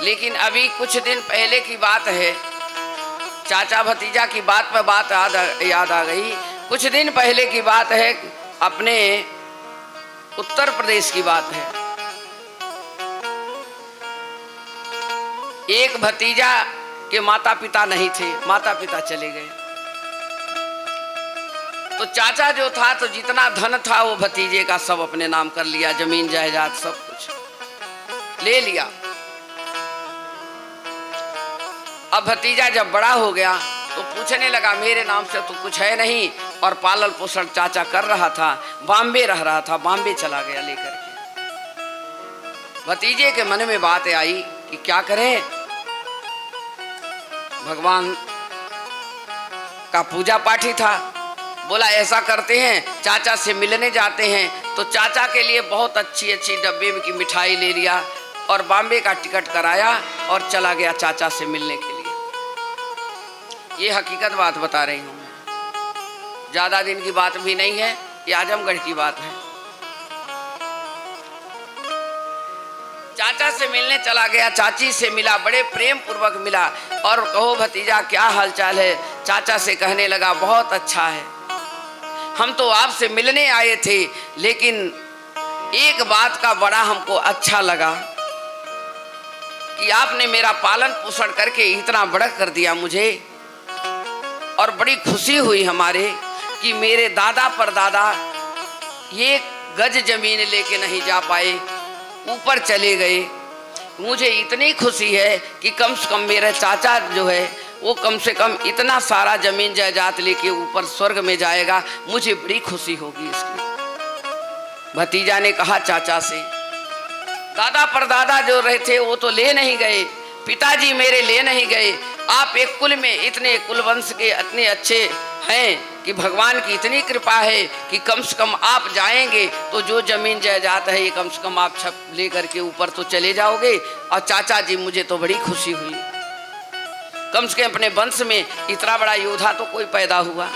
लेकिन अभी कुछ दिन पहले की बात है, चाचा भतीजा की बात पर बात याद आ गई। कुछ दिन पहले की बात है, अपने उत्तर प्रदेश की बात है। एक भतीजा के माता पिता नहीं थे, माता पिता चले गए। तो चाचा जो था, तो जितना धन था वो भतीजे का सब अपने नाम कर लिया, जमीन जायदाद सब कुछ ले लिया। अब भतीजा जब बड़ा हो गया तो पूछने लगा, मेरे नाम से तो कुछ है नहीं, और पालन पोषण चाचा कर रहा था, बॉम्बे रह रहा था, बॉम्बे चला गया लेकर के। भतीजे के मन में बात आई कि क्या करें, भगवान का पूजा पाठी था। बोला ऐसा करते हैं, चाचा से मिलने जाते हैं। तो चाचा के लिए बहुत अच्छी अच्छी डब्बे की मिठाई ले लिया और बॉम्बे का टिकट कराया और चला गया चाचा से मिलने के लिए। ये हकीकत बात बता रही हूँ, ज़्यादा दिन की बात भी नहीं है, ये आजमगढ़ की बात है। चाचा से मिलने चला गया, चाची से मिला, बड़े प्रेम पूर्वक मिला, और कहो भतीजा क्या हालचाल है। चाचा से कहने लगा, बहुत अच्छा है, हम तो आपसे मिलने आए थे, लेकिन एक बात का बड़ा हमको अच्छा लगा कि आपने मेरा पालन पोषण करके इतना बड़ा कर दिया मुझे, और बड़ी खुशी हुई हमारे कि मेरे दादा परदादा ये गज जमीन लेके नहीं जा पाए, ऊपर चले गए। मुझे इतनी खुशी है कि कम से कम मेरा चाचा जो है वो कम से कम इतना सारा जमीन जायदाद लेके ऊपर स्वर्ग में जाएगा, मुझे बड़ी खुशी होगी इसकी। भतीजा ने कहा चाचा से, दादा परदादा जो रहे थे वो तो ले नहीं गए, पिताजी मेरे ले नहीं गए, आप एक कुल में इतने कुलवंश के इतने अच्छे हैं कि भगवान की इतनी कृपा है कि कम से कम आप जाएंगे तो जो जमीन जायदाद है ये कम से कम आप छप ले करके ऊपर तो चले जाओगे। और चाचा जी मुझे तो बड़ी खुशी हुई, कम से कम अपने वंश में इतना बड़ा योद्धा तो कोई पैदा हुआ।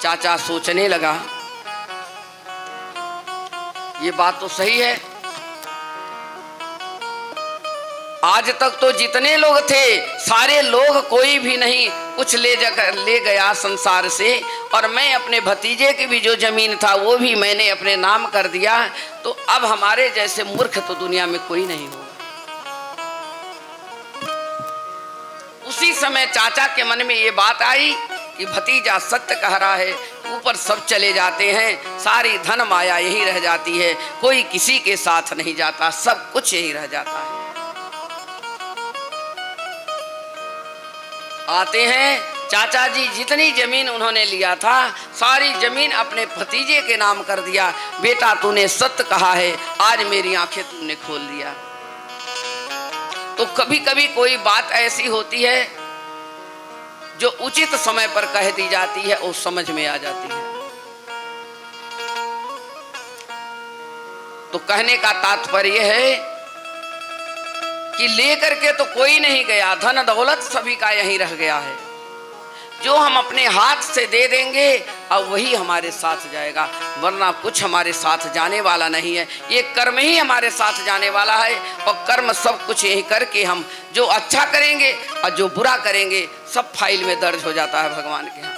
चाचा सोचने लगा, ये बात तो सही है, आज तक तो जितने लोग थे सारे लोग कोई भी नहीं कुछ ले गया संसार से, और मैं अपने भतीजे की भी जो जमीन था वो भी मैंने अपने नाम कर दिया, तो अब हमारे जैसे मूर्ख तो दुनिया में कोई नहीं होगा। उसी समय चाचा के मन में ये बात आई कि भतीजा सत्य कह रहा है, ऊपर सब चले जाते हैं, सारी धन माया यही रह जाती है, कोई किसी के साथ नहीं जाता, सब कुछ यही रह जाता है। आते हैं, चाचा जी जितनी जमीन उन्होंने लिया था सारी जमीन अपने भतीजे के नाम कर दिया। बेटा तूने सत्य कहा है, आज मेरी आंखें तूने खोल दिया। तो कभी कभी कोई बात ऐसी होती है जो उचित समय पर कह दी जाती है और समझ में आ जाती है। तो कहने का तात्पर्य है कि लेकर के तो कोई नहीं गया, धन दौलत सभी का यहीं रह गया है। जो हम अपने हाथ से दे देंगे और वही हमारे साथ जाएगा, वरना कुछ हमारे साथ जाने वाला नहीं है। ये कर्म ही हमारे साथ जाने वाला है, और कर्म सब कुछ यही करके हम जो अच्छा करेंगे और जो बुरा करेंगे सब फाइल में दर्ज हो जाता है भगवान के।